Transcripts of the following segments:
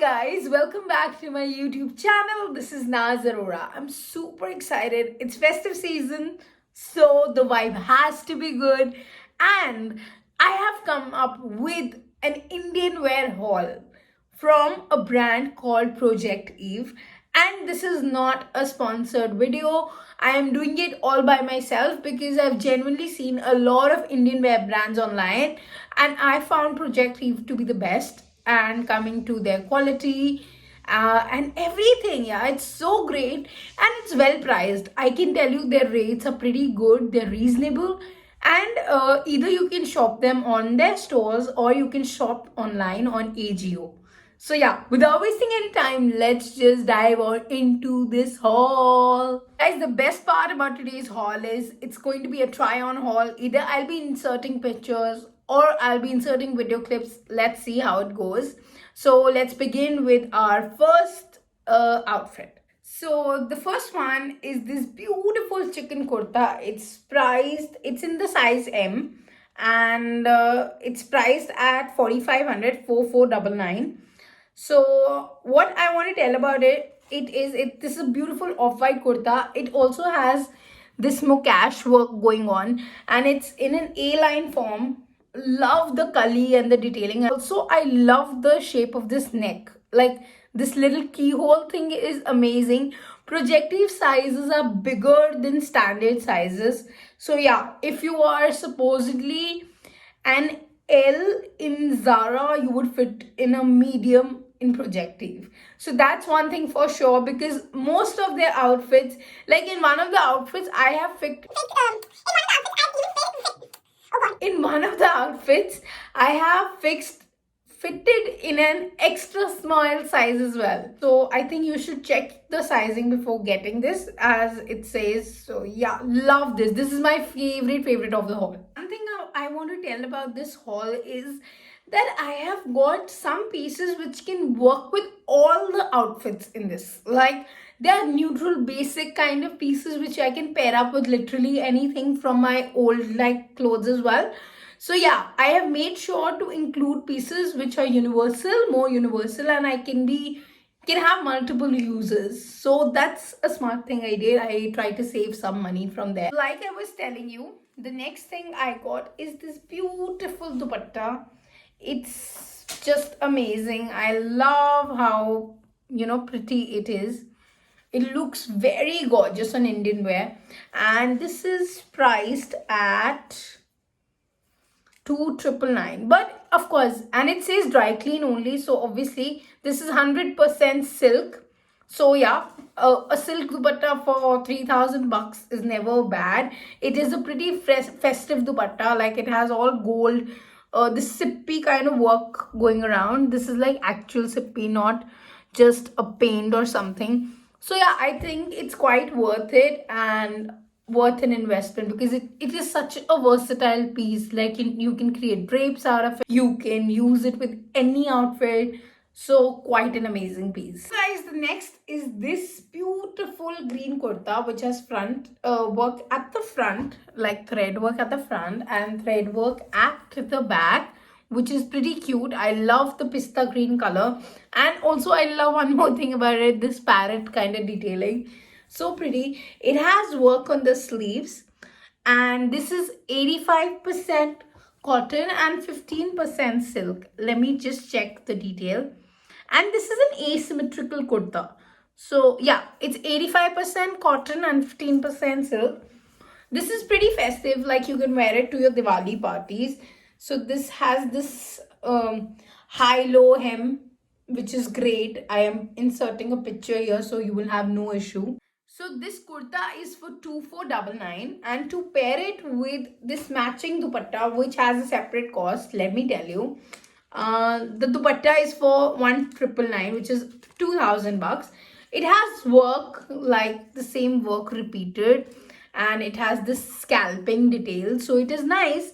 guys, welcome back to my YouTube channel. This is Naaz Arora. I'm super excited. It's festive season, so the vibe has to be good. And I have come up with an Indian wear haul from a brand called Project Eve. And this is not a sponsored video. I am doing it all by myself because I've genuinely seen a lot of Indian wear brands online and I found Project Eve to be the best and coming to their quality and everything. Yeah, it's so great and it's well priced. I can tell you their rates are pretty good, they're reasonable, and either you can shop them on their stores or you can shop online on AGO. So yeah, without wasting any time, let's just dive on into this haul. Guys, the best part about today's haul is it's going to be a try-on haul. Either I'll be inserting pictures or I'll be inserting video clips. Let's see how it goes. So let's begin with our first outfit. So the first one is this beautiful chicken kurta. It's in the size M and it's priced at 4500, 4499. So what I want to tell about this is a beautiful off-white kurta. It also has this mocash work going on and it's in an A-line form. Love the kali and the detailing. Also, I love the shape of this neck. Like this little keyhole thing is amazing. Projective sizes are bigger than standard sizes. So yeah, if you are supposedly an L in Zara, you would fit in a medium in Projective. So that's one thing for sure because most of their outfits, like in one of the outfits, I have fit. In one of the outfits, I have fitted in an extra small size as well. So I think you should check the sizing before getting this as it says. So yeah, love this. This is my favorite of the haul. One thing I want to tell about this haul is that I have got some pieces which can work with all the outfits in this. Like they are neutral basic kind of pieces which I can pair up with literally anything from my old like clothes as well. So yeah, I have made sure to include pieces which are more universal, and I can have multiple uses. So that's a smart thing I did. I tried to save some money from there. Like I was telling you, the next thing I got is this beautiful dupatta. It's just amazing. I love how pretty it is. It looks very gorgeous on Indian wear, and this is priced at 2,999. But of course, and it says dry clean only, so obviously this is 100% silk. So yeah, a silk dupatta for 3,000 bucks is never bad. It is a pretty festive dupatta. Like it has all gold, this sippy kind of work going around. This is like actual sippy, not just a paint or something. So yeah, I think it's quite worth it and worth an investment because it is such a versatile piece. Like you can create drapes out of it. You can use it with any outfit. So quite an amazing piece. Guys, the next is this beautiful green kurta which has front work at the front, like thread work at the front and thread work at the back, which is pretty cute. I love the pista green color, and also I love one more thing about it, this parrot kind of detailing. So pretty. It has work on the sleeves, and this is 85% cotton and 15% silk. Let me just check the detail. And this is an asymmetrical kurta. So yeah, it's 85% cotton and 15% silk. This is pretty festive, like you can wear it to your Diwali parties. So this has this high-low hem, which is great. I am inserting a picture here so you will have no issue. So this kurta is for 2,499, and to pair it with this matching dupatta, which has a separate cost, let me tell you. The dupatta is for 1,999, which is 2,000 bucks. It has work, like the same work repeated, and it has this scalping detail, so it is nice.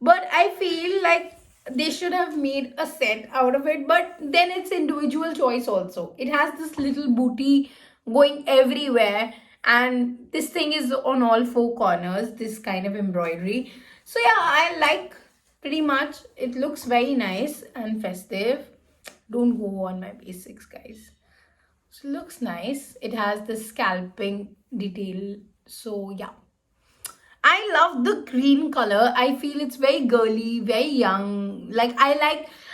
But I feel like they should have made a set out of it, but then it's individual choice also. It has this little booty going everywhere, and this thing is on all four corners, this kind of embroidery. So yeah, I like pretty much. It looks very nice and festive. Don't go on my basics, guys. So looks nice. It has the scalping detail. So yeah. I love the green color. I feel it's very girly, very young.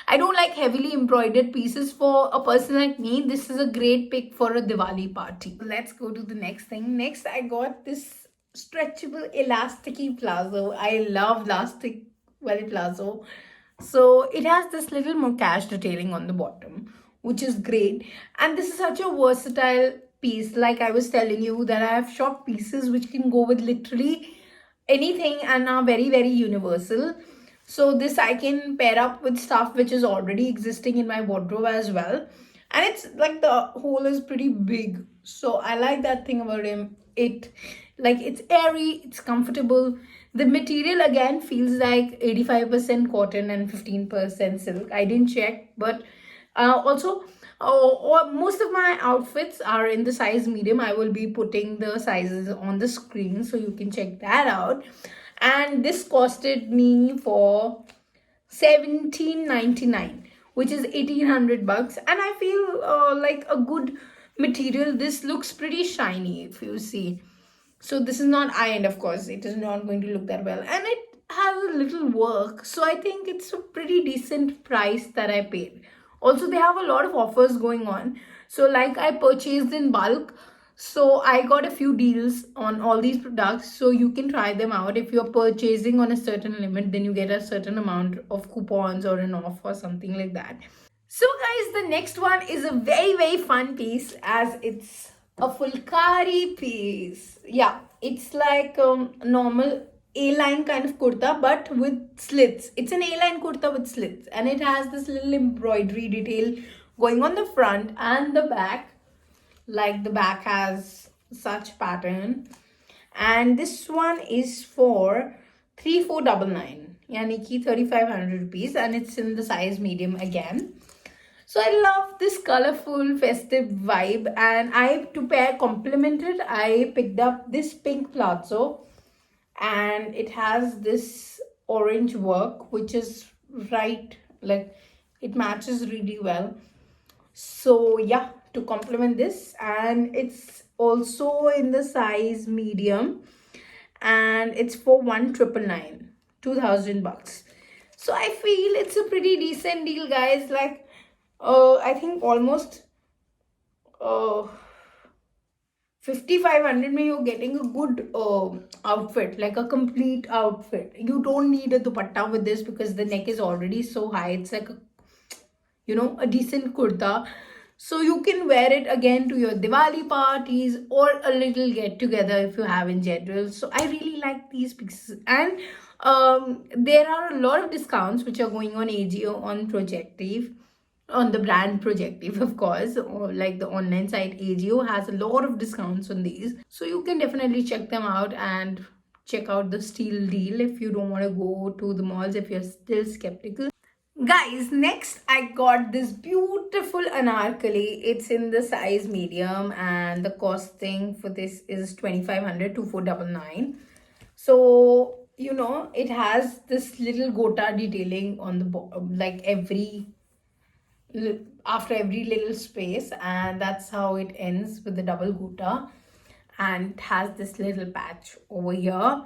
I don't like heavily embroidered pieces. For a person like me, this is a great pick for a Diwali party. Let's go to the next thing. Next, I got this stretchable elasticy plazo. I love elastic belly plazo. So it has this little mocash detailing on the bottom, which is great. And this is such a versatile piece. Like I was telling you, that I have short pieces which can go with literally anything and are very, very universal. So this I can pair up with stuff which is already existing in my wardrobe as well. And it's like the hole is pretty big. So I like that thing about him. It like it's airy, it's comfortable. The material again feels like 85% cotton and 15% silk. I didn't check, but also most of my outfits are in the size medium. I will be putting the sizes on the screen so you can check that out. And this costed me for 1799, which is 1800 bucks, and I feel like a good material. This looks pretty shiny if you see. So this is not ironed, of course. It is not going to look that well, and it has a little work. So I think it's a pretty decent price that I paid. Also, they have a lot of offers going on. So like I purchased in bulk, so I got a few deals on all these products. So you can try them out. If you're purchasing on a certain limit, then you get a certain amount of coupons or an off or something like that. So guys, the next one is a very, very fun piece, as it's a Fulkari piece. Yeah, it's like normal A-line kind of kurta but with slits. It's an A-line kurta with slits, and it has this little embroidery detail going on the front and the back. Like the back has such pattern. And this one is for 3499, yani ki 3500 rupees, and it's in the size medium again. So I love this colorful festive vibe, and I to pair complemented I picked up this pink palazzo, and it has this orange work which is right, like it matches really well. So yeah, to complement this, and it's also in the size medium, and it's for 1999, 2000 bucks. So I feel it's a pretty decent deal, guys. Like I think almost uh 5500 में you're getting a good outfit, like a complete outfit. You don't need a dupatta with this because the neck is already so high. It's like a, a decent kurta. So you can wear it again to your Diwali parties or a little get together if you have in general. So I really like these pieces. And there are a lot of discounts which are going on AGO, on Projective, on the brand Projective, of course, or like the online site AGO has a lot of discounts on these. So you can definitely check them out and check out the steal deal if you don't want to go to the malls, if you're still skeptical. Guys, next I got this beautiful anarkali. It's in the size medium, and the costing for this is 2500 to 499. So it has this little gota detailing on the like after every little space, and that's how it ends with the double gota, and it has this little patch over here.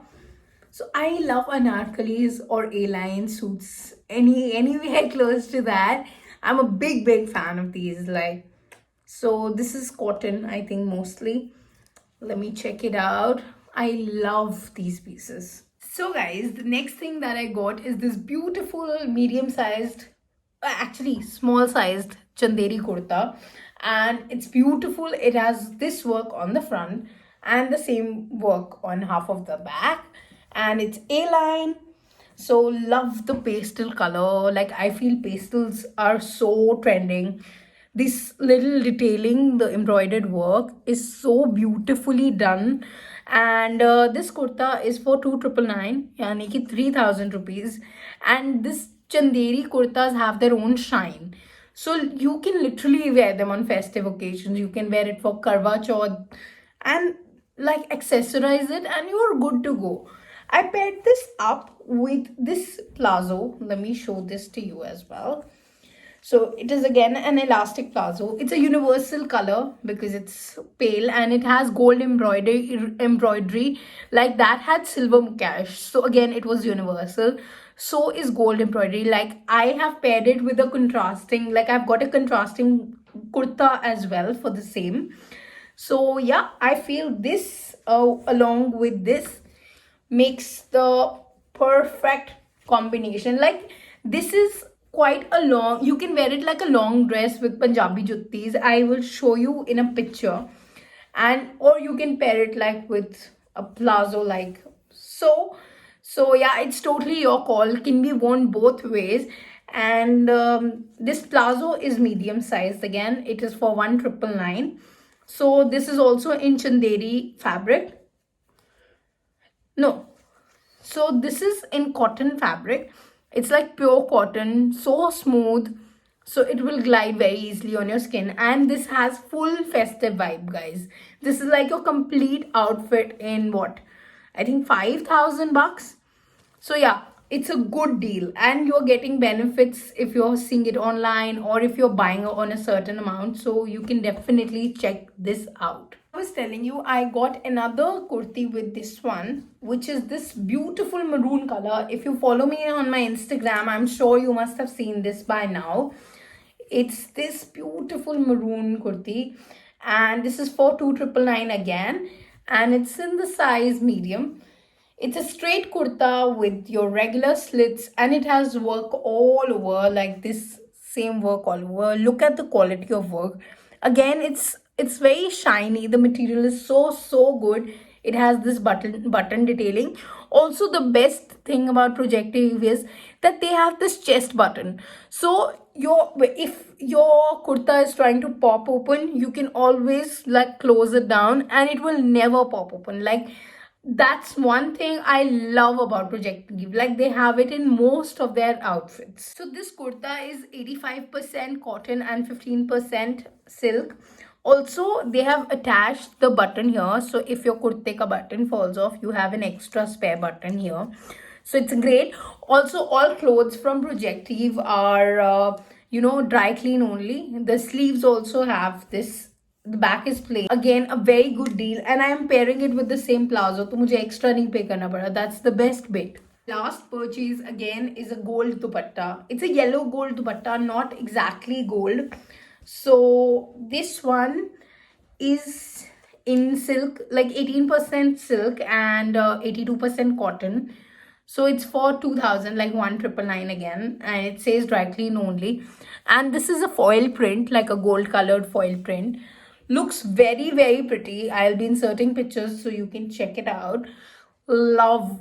So I love anarkalis or A-line suits, anywhere close to that. I'm a big fan of these. Like, so this is cotton, I think, mostly. Let me check it out. I love these pieces. So guys, the next thing that I got is this beautiful medium-sized, actually small-sized chanderi kurta, and it's beautiful. It has this work on the front and the same work on half of the back, and it's A-line. So love the pastel color. Like I feel pastels are so trending. This little detailing, the embroidered work is so beautifully done. And this kurta is for 2999, yani ki 3000 rupees. And this chanderi kurtas have their own shine. So you can literally wear them on festive occasions. You can wear it for Karwa Chauth and like accessorize it, and you're good to go. I paired this up with this plazo. Let me show this to you as well. So it is again an elastic palazzo. It's a universal color because it's pale, and it has gold embroidery like that had silver mukash. So again, it was universal. So is gold embroidery. Like I have paired it with a contrasting, like I've got a contrasting kurta as well for the same. So yeah, I feel this along with this makes the perfect combination. Like this is quite a long, you can wear it like a long dress with Punjabi juttis. I will show you in a picture. And or you can pair it like with a palazzo like so. So yeah, it's totally your call, can be worn both ways. And this palazzo is medium sized. Again, it is for 1999. So this is also in chanderi fabric. No, so this is in cotton fabric. It's like pure cotton, so smooth. So it will glide very easily on your skin. And this has full festive vibe, guys. This is like your complete outfit in what? I think 5,000 bucks. So yeah, it's a good deal, and you're getting benefits if you're seeing it online or if you're buying on a certain amount. So you can definitely check this out. I was telling you, I got another kurti with this one, which is this beautiful maroon color. If you follow me on my Instagram, I'm sure you must have seen this by now. It's this beautiful maroon kurti, and this is for 2,999 again, and it's in the size medium. It's a straight kurta with your regular slits, and it has work all over, like this same work all over. Look at the quality of work. Again, it's very shiny. The material is so good. It has this button detailing. Also, the best thing about Projective is that they have this chest button. So your if your kurta is trying to pop open, you can always like close it down and it will never pop open. Like that's one thing I love about Projective. Like they have it in most of their outfits. So this kurta is 85% cotton and 15% silk. Also, they have attached the button here. So if your kurte ka button falls off, you have an extra spare button here. So it's great. Also, all clothes from Projective are, dry clean only. The sleeves also have this. The back is plain. Again, a very good deal. And I am pairing it with the same palazzo. So मुझे extra नहीं pay करना पड़ा. That's the best bit. Last purchase again is a gold dupatta. It's a yellow gold dupatta, not exactly gold. So this one is in silk, like 18% silk and 82% cotton. So it's for 2,000, like 1999 again, and it says dry clean only. And this is a foil print, like a gold colored foil print. Looks very pretty. I'll be inserting pictures so you can check it out. Love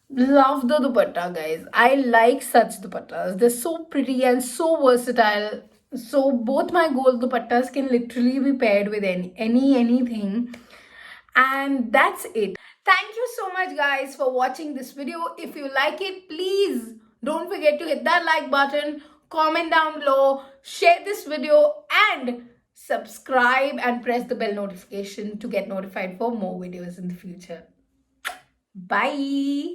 Love the dupatta, guys. I like such dupattas. They're so pretty and so versatile. So both my gold dupattas can literally be paired with anything. And that's it. Thank you so much, guys, for watching this video. If you like it, please don't forget to hit that like button, comment down below, share this video, and subscribe and press the bell notification to get notified for more videos in the future. Bye.